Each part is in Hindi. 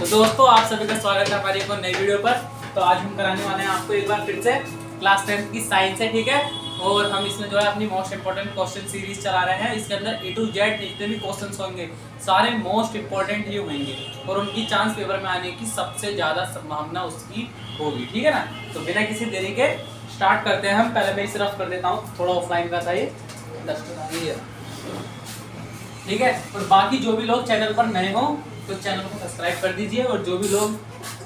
तो दोस्तों आप सभी का स्वागत है हमारी एक और नई वीडियो पर। तो आज हम कराने वाले हैं आपको एक बार फिर से क्लास 10 की साइंस है, ठीक है। और हम इसमें जो है अपनी मोस्ट इंपोर्टेंट क्वेश्चन सीरीज चला रहे हैं। इसके अंदर A to Z जितने भी क्वेश्चंस होंगे सारे मोस्ट इंपोर्टेंट ही होंगे और उनकी चांस पेपर में आने की सबसे ज़्यादा संभावना उसकी होगी, ठीक है ना। तो बिना किसी देरी के स्टार्ट करते हैं हम। पहले मैं इसे रफ कर देता हूँ, थोड़ा ऑफलाइन का था ये, ठीक है। और बाकी जो भी लोग चैनल पर नए हो तो चैनल को सब्सक्राइब कर दीजिए, और जो भी लोग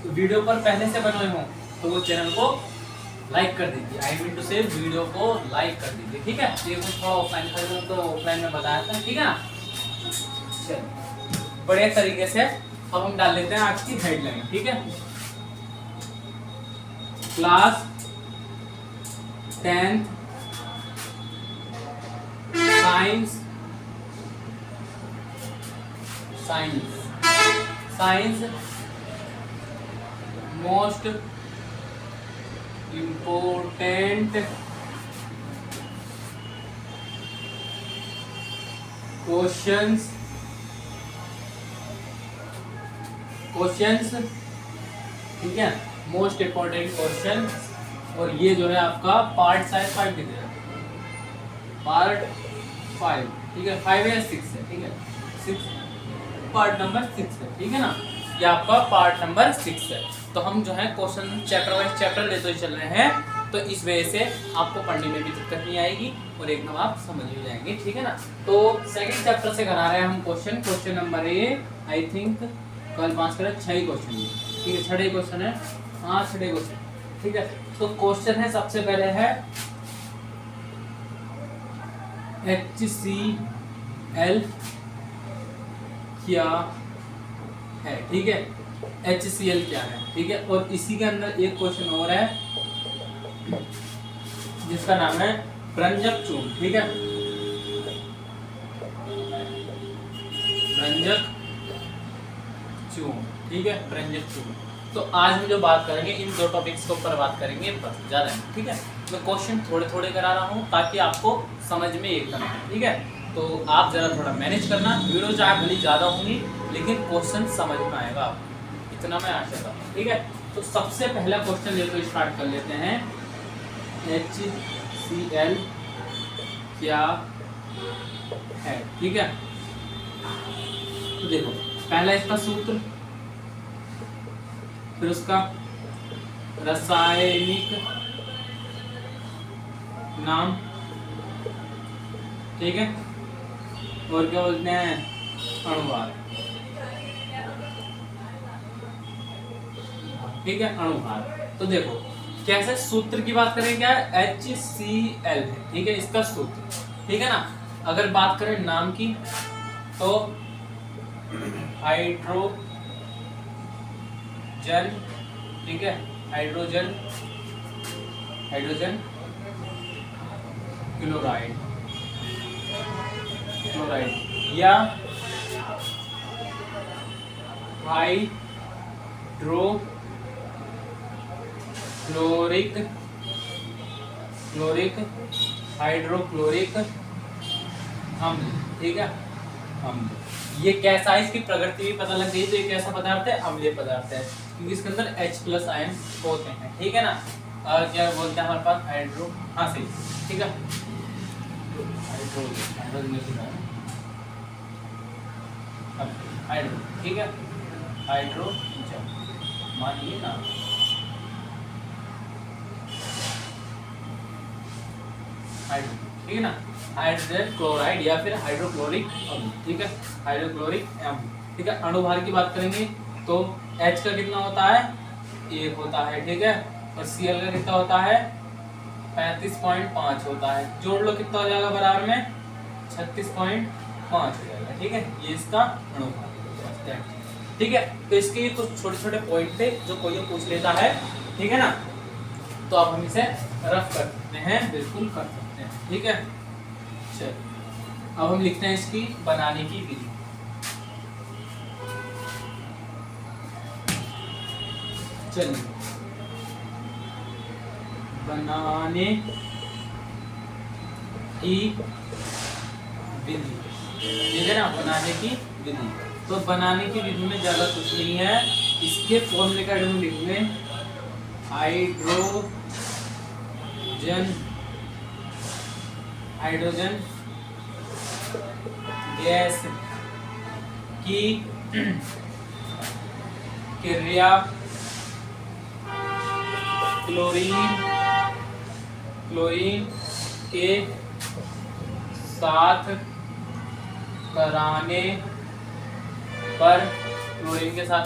वीडियो पर पहले से बने हो तो वो चैनल को लाइक कर दीजिए। आई मीन टू से वीडियो को लाइक कर दीजिए, ठीक है। ये कुछ थोड़ा ऑफलाइन कर तो ऑफलाइन में बताया था, ठीक है ना। चलिए बड़े तरीके से अब हम डाल लेते हैं आज की हेडलाइन, ठीक है। Class 10th science most important questions, ठीक है। मोस्ट इम्पोर्टेंट क्वेश्चन, और ये जो है आपका पार्ट शायद 5 दिख रहा है, पार्ट 5, ठीक है। 5 या 6 है, ठीक है। 6 पार्ट नंबर 6 है, ठीक है ना। ये आपका पार्ट नंबर 6 है। तो हम जो है क्वेश्चन चैप्टर वाइज चैप्टर लेते हुए चल रहे हैं, तो इस वजह से आपको पढ़ने में भी दिक्कत नहीं आएगी और एकदम आप समझ भी जाएंगे, ठीक है ना। तो सेकंड चैप्टर से करा रहे हैं हम question number A, I think कल 5 करें 6 क्वेश्चन, ठीक है। 6 क्वेश्चन है, हाँ 6 क्वेश्चन, ठीक है। तो क्वेश्चन है सबसे पहले है HCl क्या है, ठीक है। HCl क्या है, ठीक है। और इसी के अंदर एक क्वेश्चन और है जिसका नाम है भ्रंजक चूर्ण, ठीक है। भ्रंजक चूर्ण, ठीक है। भ्रंजक चूर्ण। तो आज हम जो बात करेंगे इन दो टॉपिक्स के ऊपर बात करेंगे, बस ज़्यादा नहीं, ठीक है। मैं क्वेश्चन थोड़े थोड़े करा रहा हूँ ताकि आपको समझ में एकदम आए, ठीक है। तो आप ज़रा थोड़ा मैनेज करना, वीडियो चाहे भली ज़्यादा होंगी लेकिन क्वेश्चन समझ में आएगा आपको, इतना मैं आशा करता हूँ, ठीक है। तो सबसे पहला क्वेश्चन लेकर स्टार्ट कर लेते हैं। HCl क्या है, ठीक है। तो देखो पहला इसका सूत्र, फिर उसका रासायनिक नाम, ठीक है। और क्या बोलते हैं, अणुभार, ठीक है, अणुभार। तो देखो कैसे सूत्र की बात करें, क्या HCl है, ठीक है, इसका सूत्र, ठीक है ना। अगर बात करें नाम की तो हाइड्रोजन, ठीक है, हाइड्रोजन क्लोराइड या हाइड्रोक्लोरिक अम्ल, ठीक है, अम्ल। ये कैसा है, इसकी प्रकृति भी पता लग गई। तो ये कैसा पदार्थ है, अम्लीय पदार्थ है, क्योंकि इसके अंदर H+ आयन होते हैं, ठीक है ना। क्या बोलते हैं हमारे पास हाइड्रो, हाँ सही, ठीक है। हाइड्रो, ठीक है, हाइड्रोजन मानिए ना, हाइड्रो, ठीक है ना। हाइड्रोजन क्लोराइड या फिर हाइड्रोक्लोरिक अम्ल, ठीक है, हाइड्रोक्लोरिक अम्ल, ठीक है। अणुभार की बात करेंगे तो H का कितना होता है, 1 होता है, ठीक है। और Cl का कितना होता है, 35.5 होता है। जोड़ लो कितना हो जाएगा बराबर में, 36.5 हो जाएगा, ठीक है। ये इसका अणुभार, ठीक है। तो इसके कुछ छोटे छोटे पॉइंट थे जो कोई पूछ लेता है, ठीक है ना। तो अब हम इसे रफ कर सकते हैं, बिल्कुल कर सकते हैं, ठीक है। चलिए अब हम लिखते हैं इसकी बनाने की विधि। चलिए बनाने की विधि, ठीक है ना, बनाने की विधि। तो बनाने की विधि में ज़्यादा कुछ नहीं है, इसके फॉर्मूले का हम लिखेंगे हाइड्रोजन गैस की क्रिया क्लोरीन के साथ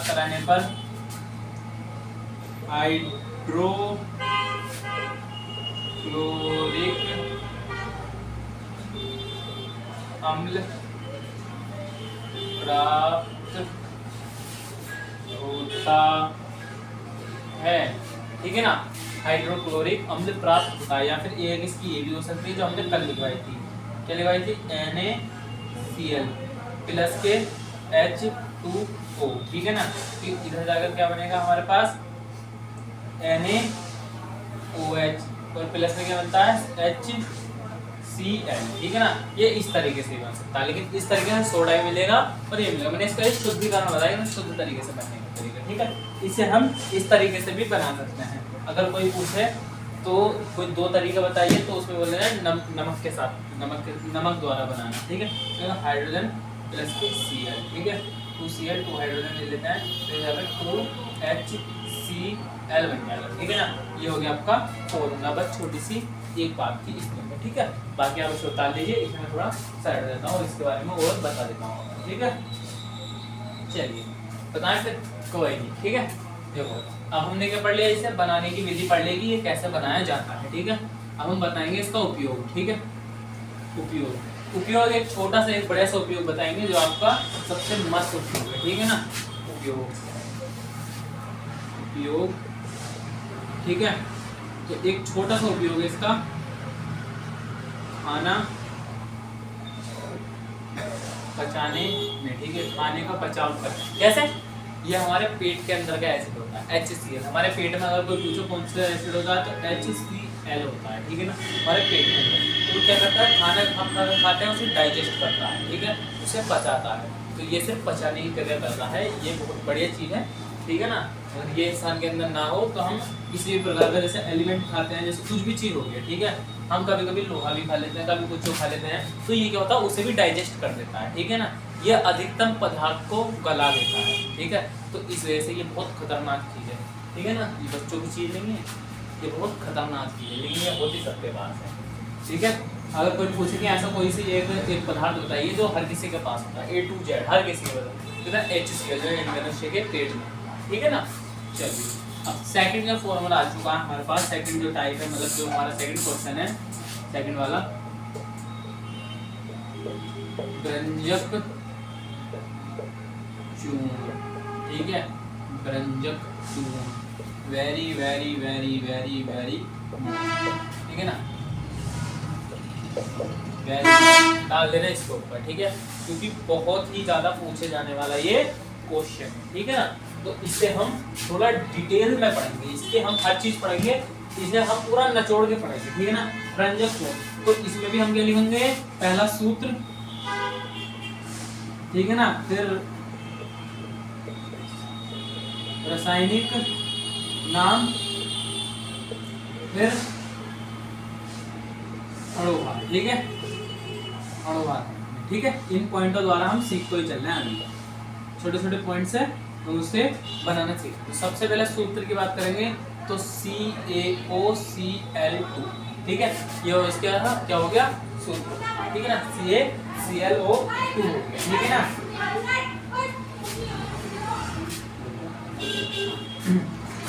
कराने पर हाइड्रोक्लोरिक अम्ल प्राप्त होता है, ठीक है ना। हाइड्रोक्लोरिक अम्ल प्राप्त होता है, या फिर एक इसकी ये भी हो सकती है जो हमने कल लिखवाई थी। क्या लिखवाई थी? NaCl प्लस के H2O, ठीक है ना। फिर इधर जाकर क्या बनेगा हमारे पास? NaOH और प्लस में क्या बनता है? HCl, ठीक है ना। ये इस तरीके से बन सकता है, लेकिन इस तरीके से सोडा ही मिलेगा और ये मिलेगा। मैंने इसका शुद्धिकरण बताया ना, शुद्ध तरीके से बनने का तरीका, ठीक है। इसे हम इस तरीके से भी बना सकते हैं। अगर कोई पूछे तो कोई दो तरीका बताइए, तो उसमें बोल रहे हैं नमक के साथ, नमक द्वारा बनाना, ठीक है। तो हाइड्रोजन प्लस के Cl, ठीक है, 2Cl 2 हाइड्रोजन ले लेते हैं, तो यहाँ पे 2HCl बन जाएगा, ठीक है ना। ये हो गया आपका फॉर्मूला। बस छोटी सी एक बात थी इसमें, ठीक है। बाकी आप इसको उतार लीजिए, इसमें थोड़ा साइड देता हूँ, इसके बारे में और बता देता हूँ, ठीक है। चलिए बताएं फिर, कोई नहीं, ठीक है। देखो अब हमने क्या पढ़ लिया, इसे बनाने की विधि पढ़ लेगी, ये कैसे बनाया जाता है, ठीक है। अब हम बताएंगे इसका उपयोग, ठीक है। उपयोग एक छोटा सा एक बड़ा सा उपयोग बताएंगे जो आपका सबसे मस्त उपयोग है, ठीक है ना। उपयोग, ठीक है। तो एक छोटा सा उपयोग है इसका, खाना पचाने में, ठीक है। खाने का बचाव कर, कैसे? ये हमारे पेट के अंदर का एसिड होता है HCl। हमारे पेट में अगर कोई पूछो कौन सा एसिड होता है, तो HCl होता है, ठीक है ना, हमारे पेट के अंदर। तो क्या करता है? खाना हम खाते हैं, उसे डाइजेस्ट करता है, ठीक है, उसे पचाता है। तो ये सिर्फ पचाने की क्रिया करता है, ये बहुत बढ़िया चीज़ है, ठीक है ना। अगर ये इंसान के अंदर ना हो तो हम किसी भी प्रकार का जैसे एलिमेंट खाते हैं, जैसे कुछ भी चीज़ हो गया, ठीक है, हम कभी कभी लोहा भी खा लेते हैं, कभी कुछ खा लेते हैं, तो ये क्या होता है? उसे भी डाइजेस्ट कर देता है, ठीक है ना। ये अधिकतम पदार्थ को गला देता है, ठीक है। तो इस वजह से ये बहुत खतरनाक चीज़ है, ठीक है ना। ये बच्चों की चीज़ नहीं है, ये बहुत खतरनाक चीज़ है, लेकिन ये होती सबके पास है, ठीक है। अगर कोई पूछे कि ऐसा कोई सी एक पदार्थ बताइए जो हर किसी के पास होता है, A to Z हर किसी के पास, HCl जो मनुष्य के पेट में, ठीक है ना। चलिए अब सेकंड का फॉर्मूला आ चुका है हमारे पास। सेकंड जो टाइप है, मतलब जो हमारा सेकंड क्वेश्चन है, सेकंड वाला, व्यंजक चूर्ण, ठीक है। व्यंजक चूर्ण, very very very very very, ठीक है ना, डाल देना इसके ऊपर, ठीक है, क्योंकि बहुत ही ज्यादा पूछे जाने वाला ये क्वेश्चन है, ठीक है ना। तो इसे हम थोड़ा डिटेल में पढ़ेंगे, इसके हम हर चीज पढ़ेंगे, इसे हम पूरा निचोड़ के पढ़ेंगे, ठीक है ना। व्यंजक चूर्ण, तो इसमें भी हम क्या लिखेंगे? पहला सूत्र, ठीक है ना, फिर रासायनिक नाम, फिर अणुभार, ठीक है, अणुभार, ठीक है। इन पॉइंटों द्वारा हम सीखते ही चल रहे हैं, अभी छोटे छोटे पॉइंट्स है, तो उसे बनाना सीखें। तो सबसे पहले सूत्र की बात करेंगे, तो CaOCl2, ठीक है। ये इसके क्या हो गया? सूत्र, ठीक है ना, CaClO2 हो गया, ठीक है ना।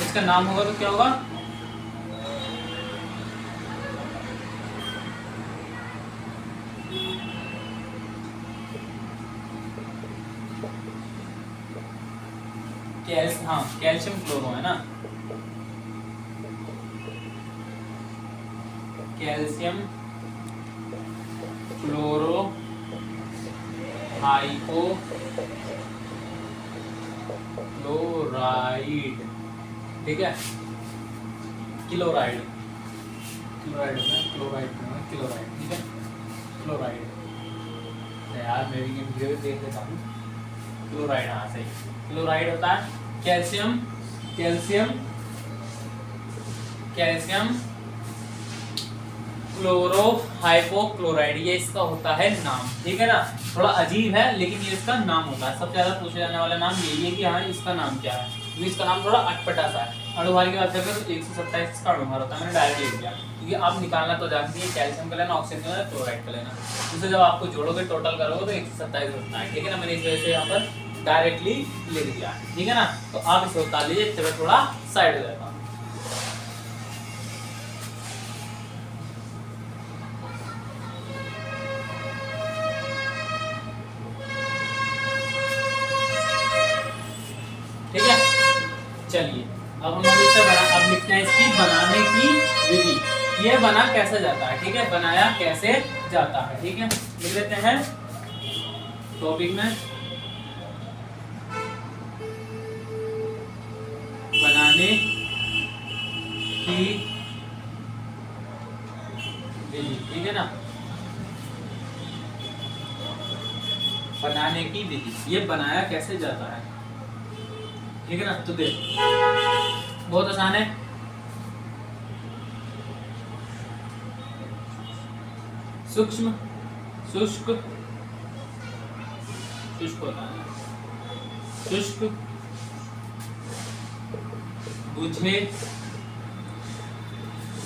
इसका नाम होगा तो क्या होगा? कैल्शियम क्लोरो है ना, कैल्शियम क्लोरो हाइपो क्लोराइड, ठीक है। क्लोराइड, क्लोराइड है, क्लोराइड, ठीक है, क्लोराइड। यार मैं भी वीडियो देख लेता हूँ, क्लोराइड, हाँ सही, क्लोराइड होता है। Calcium, calcium, calcium chloro hypochloride, ये इसका होता है नाम, ठीक है ना। थोड़ा अजीब है लेकिन ये इसका नाम होता है। सबसे ज्यादा पूछे जाने वाला नाम यही है कि हाँ इसका नाम क्या है, क्योंकि इसका नाम थोड़ा अटपटा सा है। अणुभार की बात करें तो 127 इसका अणुभार होता है, मैंने डायरेक्ट लिख दिया, क्योंकि आप निकालना तो जानते हैं कैल्शियम का लेना, ऑक्सीजन का लेना, क्लोराइड का लेना, उसे जब आपको जोड़ोगे टोटल करोगे तो 127 होता है, ठीक है ना। मैंने इस वजह से यहाँ पर डायरेक्टली लिख दिया, ठीक है ना। तो आप इसे उतार लीजिए, इससे मैं थोड़ा साइड हो जाता हूँ। ठीक है, चलिए अब हम इससे अब लिखते हैं इसकी बनाने की विधि। ये बना कैसे जाता है, ठीक है, बनाया कैसे जाता है, ठीक है। लिख लेते हैं टॉपिक में, बनाने की विधि, ठीक है ना, बनाने की विधि, ये बनाया कैसे जाता है, ठीक है ना। तो देख बहुत आसान है, सूक्ष्म, शुष्क, शुष्क होता है, शुष्क, बुझे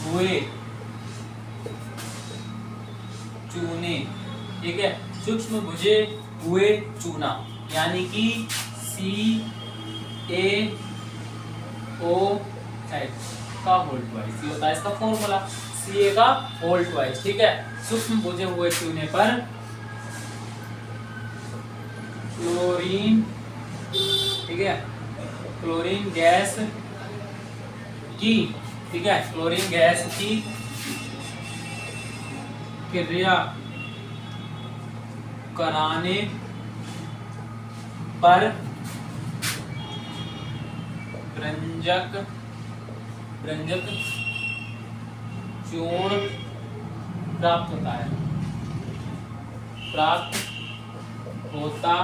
हुए चूने, ठीक है, सूक्ष्म बुझे हुए चूना, यानी कि CaOH का होल ट्वाइस, ये होता है इसका फॉर्मूला, Ca का होल ट्वाइस, ठीक है। सूक्ष्म बुझे हुए चूने पर क्लोरीन, ठीक है, क्लोरीन गैस की, ठीक है, क्लोरीन गैस की क्रिया कराने पर रंजक, रंजक चूर्ण प्राप्त होता है, प्राप्त होता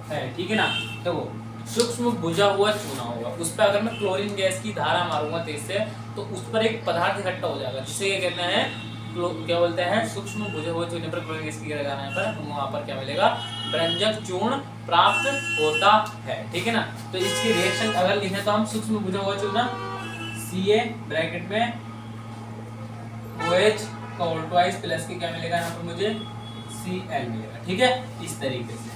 है, ठीक है ना। देखो सूक्ष्म बुझा हुआ चूना होगा, उस पर अगर मैं क्लोरीन गैस की धारा मारूंगा तेज से तो उस पर एक पदार्थ इकट्ठा हो जाएगा, जिसे ये कहते हैं क्या बोलते हैं, सूक्ष्म बुझे हुए चूने पर क्लोरीन गैस की लगाने पर वहां पर क्या मिलेगा, रंजक चूर्ण प्राप्त होता है, ठीक है ना। तो इसकी रिएक्शन अगर लिखें तो हम सूक्ष्म बुझा हुआ चूना Ca ब्रैकेट में OH का होल ट्वाइस प्लस के क्या मिलेगा यहाँ पर मुझे Cl मिलेगा, ठीक है, इस तरीके से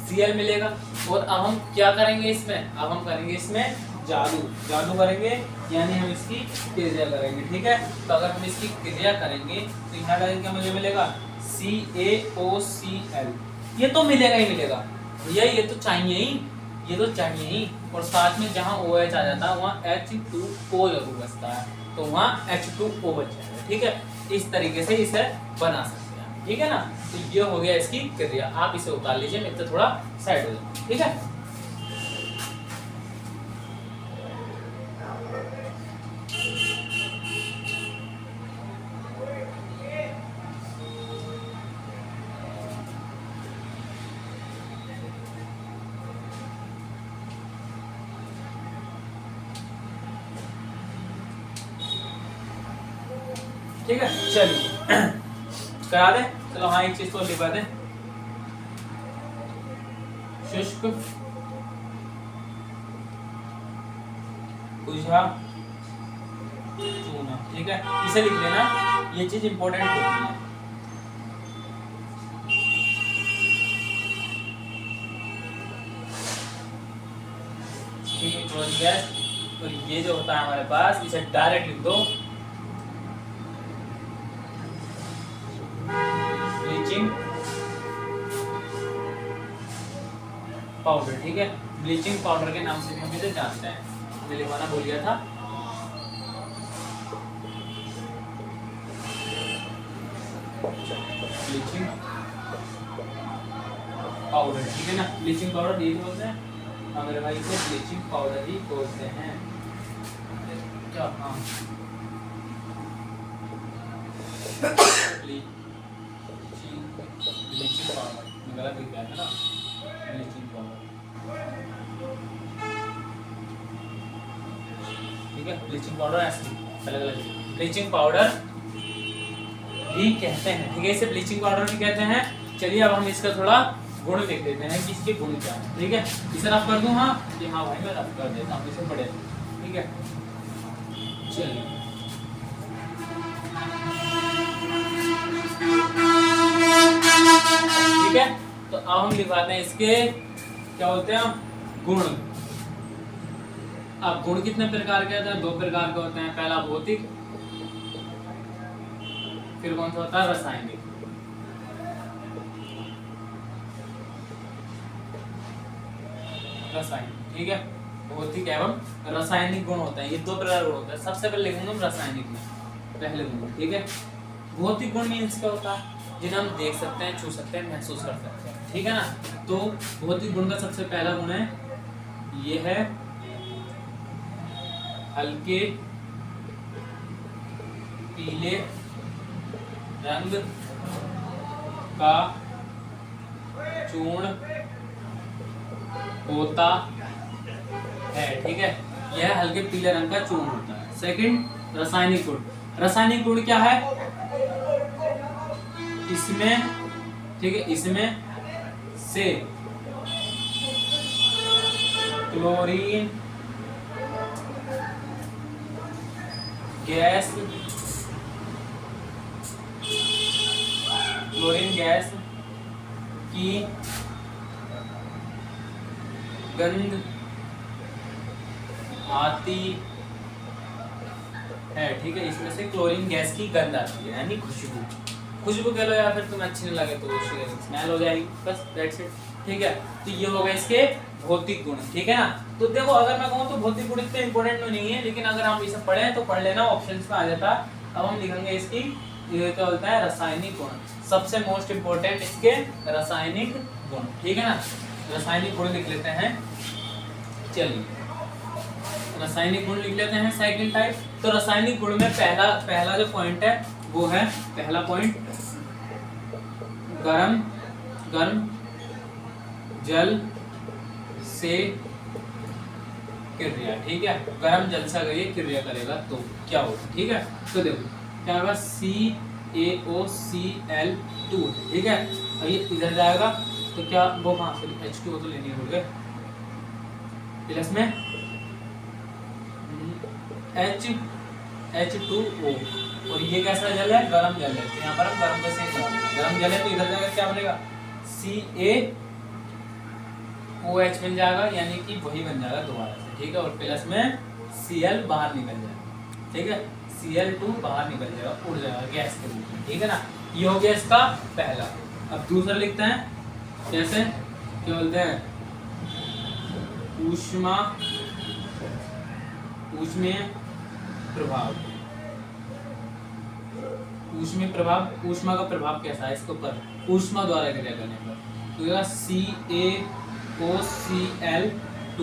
Cl मिलेगा। और अब हम क्या करेंगे इसमें, अब हम करेंगे इसमें जादू, जादू करेंगे, यानी हम इसकी क्रिया करेंगे, ठीक है। तो अगर हम इसकी क्रिया करेंगे तो यहाँ डालेंगे क्या मुझे मिलेगा, CaOCl, ये तो मिलेगा ही मिलेगा भैया, ये तो चाहिए ही, ये तो चाहिए ही। और साथ में जहाँ OH आ जाता है वहाँ H2O जरूर बचता है, तो वहाँ H2O बच जाएगा, ठीक है। इस तरीके से इसे बना सकते हैं, ठीक है ना। तो ये हो गया इसकी क्रिया, आप इसे उतार लीजिए, मैं तो थोड़ा साइड हो जाऊँ, ठीक है। ठीक है, चलिए करा दे, चलो हाँ एक चीज तो लिखवा दे, शुष्क बुझा चूना, ठीक है, इसे लिख लेना, ये चीज इंपॉर्टेंट होती है। ठीक है, क्लोरीन गैस, और ये जो होता है हमारे पास, इसे डायरेक्ट लिख दो, ब्लीचिंग पाउडर, ठीक है। ब्लीचिंग पाउडर के नाम से भी हम इसे जानते हैं, मैं लिखवाना भूल गया था। ब्लीचिंग पाउडर, ठीक है ना, ब्लीचिंग पाउडर यही बोलते हैं हमारे भाई को, ब्लीचिंग पाउडर ही बोलते हैं क्या, हाँ ब्लीचिंग पाउडर गलत लिख गया था ना। ब्लीचिंग पाउडर, ठीक है। ब्लीचिंग पाउडर ऐसे अलग अलग ब्लीचिंग पाउडर भी कहते हैं, ठीक है, इसे ब्लीचिंग पाउडर भी कहते हैं। चलिए अब हम इसका थोड़ा गुण देख लेते हैं कि इसके गुण क्या है, ठीक है। इसे रफ कर दूं, हाँ कि हाँ भाई मैं रफ कर देता हूँ इसे बड़े, ठीक है। चलिए ठीक है, तो अब हम लिखवाते हैं इसके क्या होते हैं गुण। अब गुण कितने प्रकार के होते हैं? 2 प्रकार के होते हैं। पहला भौतिक, फिर कौन सा होता है रासायनिक। रासायनिक, ठीक है, भौतिक एवं रासायनिक गुण होते हैं। ये 2 प्रकार गुण होते हैं। सबसे पहले लिखूंगा हम रासायनिक में पहले गुण, ठीक है। भौतिक गुण मीन्स क्या होता है? जिन्हें हम देख सकते हैं, छू सकते हैं, महसूस कर सकते हैं, ठीक है ना। तो भौतिक गुण का सबसे पहला गुण है, ये है हल्के पीले रंग का चूर्ण होता है, ठीक है। यह हल्के पीले रंग का चूर्ण होता है। सेकंड रासायनिक गुण। रासायनिक गुण क्या है? इसमें, ठीक है, इसमें से क्लोरीन गैस, क्लोरीन गैस की गंध आती है, ठीक है। इसमें से क्लोरीन गैस की गंध आती है, यानी खुशबू, खुशबू कह लो या फिर तुम्हें अच्छी नहीं लगे तो स्मेल हो जाएगी, बस दैट्स इट, ठीक है। तो ये हो गए इसके भौतिक गुण, ठीक है ना। तो देखो अगर मैं कहूँ तो भौतिक गुण इतने इंपॉर्टेंट तो नहीं है, लेकिन अगर हम इसे पढ़े तो पढ़ लेना, ऑप्शंस में आ जाता। अब हम लिखेंगे इसकी, ये क्या होता है रासायनिक गुण। सबसे मोस्ट इंपोर्टेंट इसके रासायनिक गुण, ठीक है ना। रासायनिक गुण लिख लेते हैं, चलिए रासायनिक गुण लिख लेते हैं सेकंड टाइप। तो रासायनिक गुण में पहला जो पॉइंट है वो है, पहला पॉइंट गर्म जल से क्रिया, ठीक है। गर्म जल से अगर ये क्रिया करेगा तो क्या होगा, ठीक है। तो देखो क्या होगा, CaOCl2, ठीक है। और ये इधर जाएगा तो क्या वो कहाँ से H2O तो लेनी भूल गए, प्लस में H2O, और ये कैसा जल है? गर्म जल है। तो यहाँ पर हम गर्म का सेम लगाएंगे, गर्म जल है तो इधर जाकर क्या बनेगा, CaOH बन जाएगा, यानी कि वही बन जाएगा दोबारा से, ठीक है। और प्लस में Cl बाहर निकल जाएगा, ठीक है। Cl2 बाहर निकल जाएगा, उड़ जाएगा गैस के रूप में, ठीक है ना। ये हो गया इसका पहला। अब दूसरा लिखते हैं, जैसे क्या बोलते हैं, ऊष्मीय प्रभाव। ऊष्मीय प्रभाव, ऊष्मा का प्रभाव कैसा है इसके ऊपर? ऊष्मा द्वारा क्रिया करने पर तो CaOCl2,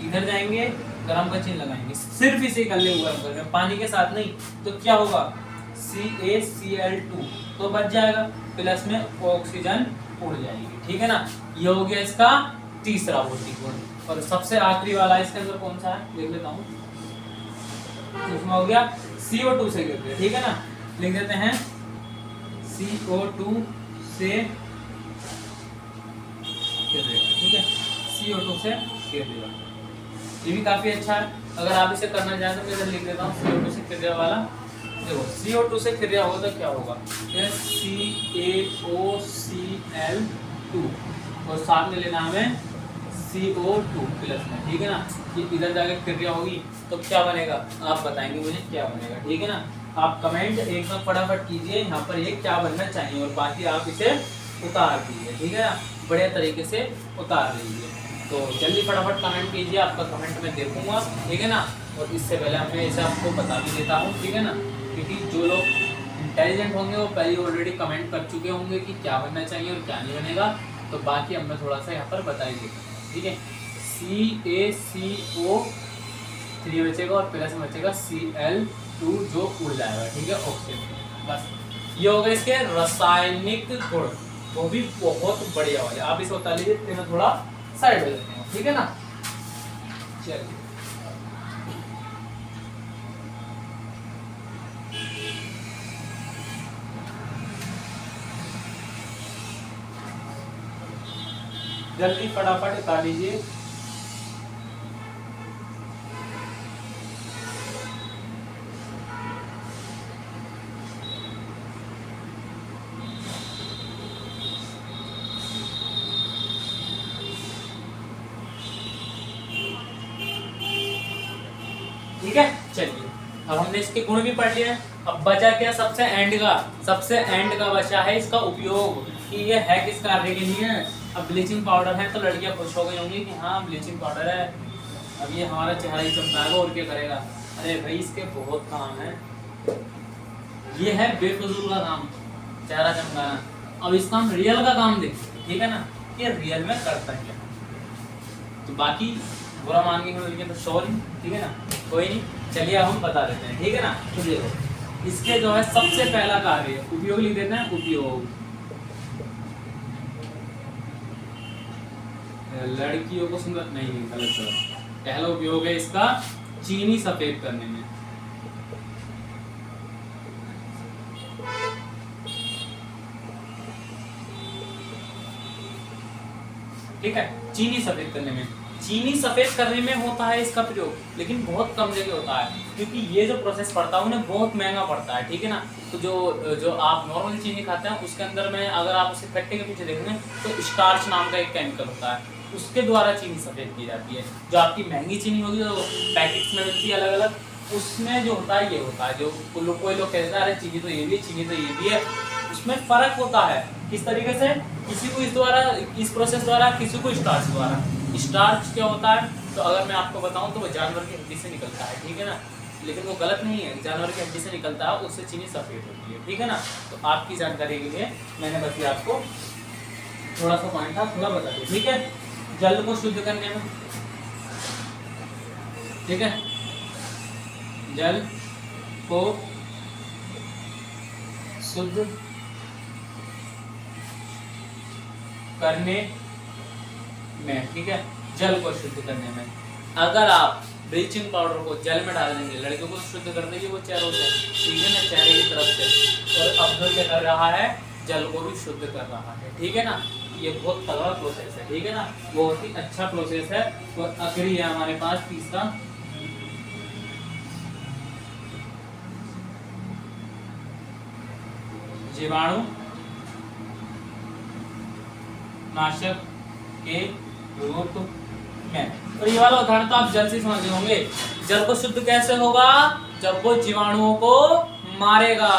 इधर जाएंगे गरम का चिन्ह लगाएंगे, सिर्फ इसे कर ले गरम करके, पानी के साथ नहीं। तो क्या होगा, CaCl2 तो बच जाएगा, प्लस में ऑक्सीजन उड़ जाएगी, ठीक है ना। ये हो गया इसका तीसरा भौतिक गुण। और सबसे आखिरी वाला इसके अंदर कौन सा है देख लेता हूँ, उसमें हो गया CO2 से गिर गया, ठीक है ना। लिख देते हैं CO2 से ठीक है, CO2 से क्रिया। ये भी काफी अच्छा है, अगर आप इसे करना चाहें तो मैं इधर लिख देता हूँ CO2 से क्रिया वाला। देखो CO2 से क्रिया हो तो क्या होगा, CaOCl2 और साथ में लेना हमें CO2 प्लस में, ठीक है ना। ये इधर जाकर क्रिया होगी तो क्या बनेगा, आप बताएंगे मुझे क्या बनेगा, ठीक है ना। आप कमेंट एक बार फटाफट कीजिए यहाँ पर ये क्या बनना चाहिए, और बाकी आप इसे उतार दीजिए, ठीक है ना, बढ़िया तरीके से उतार लीजिए। तो जल्दी फटाफट कमेंट कीजिए, आपका कमेंट मैं देखूंगा, ठीक है ना। और इससे पहले मैं इसे आपको बता भी देता हूँ, ठीक है ना, क्योंकि जो लोग इंटेलिजेंट होंगे वो पहले ऑलरेडी कमेंट कर चुके होंगे कि क्या बनना चाहिए और क्या नहीं बनेगा। तो बाकी अब मैं थोड़ा सा यहाँ पर बता ही देता हूँ, ठीक है। CaCO3 बचेगा और प्लस में बचेगा Cl2 जो उड़ जाएगा, ठीक है, ऑक्सीजन। बस ये हो गए इसके रासायनिक गुण। वो भी बहुत बढ़िया वाले। आप इसे उतार लीजिए, फिर मैं थोड़ा साइड हो जाते हैं, ठीक है ना। चलिए जल्दी फटाफट उतार लीजिए। ठीक है, चलिए अब हमने इसके गुण भी पढ़ लिए। अब बचा क्या सबसे एंड का, सबसे एंड का बचा है इसका उपयोग, कि ये है किस कार्य के लिए। अब ब्लीचिंग पाउडर है तो लड़कियां खुश हो गई होंगी कि हाँ ब्लीचिंग पाउडर है, अब ये हमारा चेहरा ही चमकाएगा और क्या करेगा। अरे भाई इसके बहुत काम है, ये है बेफजूल का काम चेहरा चमकाना। अब इसका हम रियल का काम देखते, ठीक है ना, ये रियल में करता क्या है। तो बाकी बुरा मान के मिल गया तो सॉरी, ठीक है ना, कोई नहीं। चलिए अब हम बता देते हैं, ठीक है ना। तो देखो इसके जो है सबसे पहला कार्य, उपयोग लिख देते हैं, उपयोग लड़कियों को सुंदर नहीं, गलत सर। पहला उपयोग है इसका चीनी सफेद करने में। ठीक है, चीनी सफेद करने में, चीनी सफेद करने में होता है इसका प्रयोग, लेकिन बहुत कम जगह होता है, क्योंकि ये जो प्रोसेस पड़ता है उन्हें बहुत महंगा पड़ता है, ठीक है ना। तो जो आप नॉर्मल चीनी खाते हैं उसके अंदर में अगर आप उसे कट्टे के पीछे देखेंगे तो स्टार्च नाम का एक केमिकल होता है, उसके द्वारा चीनी सफेद की जाती है। जो आपकी महंगी चीनी होगी जो पैकेट्स में मिलती है अलग अलग, उसमें जो होता है ये होता है, जो कोई लोग कहते हैं अरे चीनी तो ये भी है, चीनी तो ये भी है, उसमें फर्क होता है। किस तरीके से, किसी को इस द्वारा, इस प्रोसेस द्वारा, किसी को स्टार्च द्वारा। स्टार्च क्या होता है, तो अगर मैं आपको बताऊं तो वो जानवर की हड्डी से निकलता है, ठीक है ना, लेकिन वो गलत नहीं है, जानवर की हड्डी से निकलता है, उससे चीनी सफेद होती है, ठीक है ना। तो आपकी जानकारी के लिए मैंने बस आपको थोड़ा सा पॉइंट था, थोड़ा बता दूं, ठीक है। जल को शुद्ध करने में, ठीक है, जल को शुद्ध करने में, ठीक है, जल को शुद्ध करने में। अगर आप ब्लीचिंग पाउडर को जल में डाल देंगे, लड़कियों को शुद्ध कर देंगे वो चेहरों से, ठीक है ना, चेहरे की तरफ से, और अब जो क्या कर रहा है, जल को भी शुद्ध कर रहा है, ठीक है ना। ये बहुत तगड़ा प्रोसेस है, ठीक है ना, बहुत ही अच्छा प्रोसेस है। और आखिरी है हमारे पास तीसरा, जीवाणु नाशक के रूप में। तो ये वाला उदाहरण तो आप जल से समझ होंगे। जल को शुद्ध कैसे होगा, जब वो जीवाणुओं को मारेगा।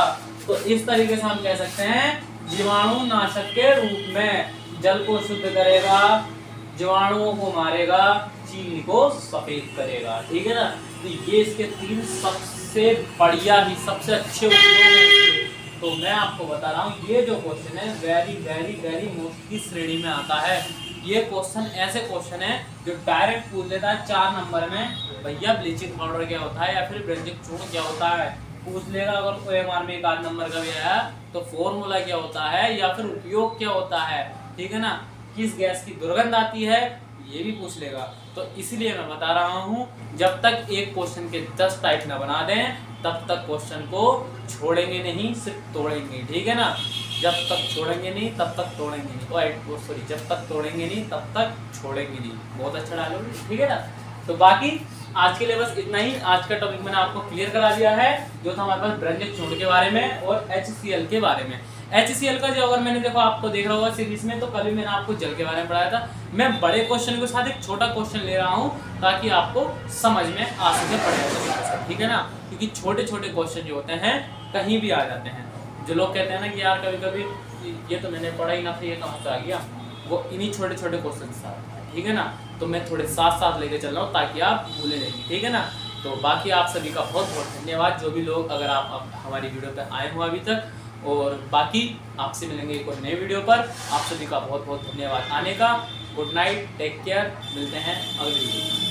तो इस तरीके से हम कह सकते हैं जीवाणु नाशक के रूप में जल को शुद्ध करेगा, जीवाणुओं को मारेगा, चीनी को सफेद करेगा, ठीक है ना। तो ये इसके तीन सबसे बढ़िया ही सबसे अच्छे उपयोग हैं। तो मैं आपको बता रहा हूँ ये जो क्वेश्चन है वेरी वेरी वेरी मोस्ट की श्रेणी में आता है। ये क्वेश्चन ऐसे क्वेश्चन है जो डायरेक्ट पूछ लेता है 4 नंबर में, भैया ब्लीचिंग पाउडर क्या होता है या फिर ब्रेंजिक चूर्ण क्या होता है, पूछ लेगा। अगर OMR में 1 नंबर का भी आया तो फॉर्मूला क्या होता है या फिर उपयोग क्या होता है, ठीक है ना, किस गैस की दुर्गंध आती है, ये भी पूछ लेगा। तो इसलिए मैं बता रहा हूँ जब तक एक क्वेश्चन के 10 टाइप ना बना दें तब तक क्वेश्चन को छोड़ेंगे नहीं, सिर्फ तोड़ेंगे, ठीक है ना। जब तक छोड़ेंगे नहीं तब तक तोड़ेंगे नहीं, सॉरी, जब तक तोड़ेंगे नहीं तब तक छोड़ेंगे नहीं। बहुत अच्छा डायलॉग, ठीक है ना। तो बाकी आज के लिए बस इतना ही। आज का टॉपिक मैंने आपको क्लियर करा दिया है, जो था हमारे पास ब्रेंजिक चूर्ण के बारे में और HCl के बारे में। HCl का जो अगर मैंने देखो आपको देख रहा होगा सीरीज में, तो कभी मैंने आपको जल के बारे में पढ़ाया था। मैं बड़े क्वेश्चन के साथ एक छोटा क्वेश्चन ले रहा हूँ ताकि आपको समझ में आ सके पढ़ाया, ठीक है ना। क्योंकि छोटे छोटे क्वेश्चन जो होते हैं कहीं भी आ जाते हैं। जो लोग कहते हैं ना कि यार कभी कभी ये तो मैंने पढ़ा ही ना था, ये कहाँ से आ गया, वो इन्हीं छोटे छोटे क्वेश्चन से आता है, ठीक है ना। तो मैं थोड़े साथ साथ लेके चल रहा हूँ ताकि आप भूले नहीं, ठीक है ना। तो बाकी आप सभी का बहुत बहुत धन्यवाद, जो भी लोग अगर आप हमारी वीडियो पर आए हो अभी तक। और बाकी आपसे मिलेंगे एक और नए वीडियो पर। आप सभी का बहुत बहुत धन्यवाद आने का। गुड नाइट, टेक केयर, मिलते हैं अगली वीडियो में।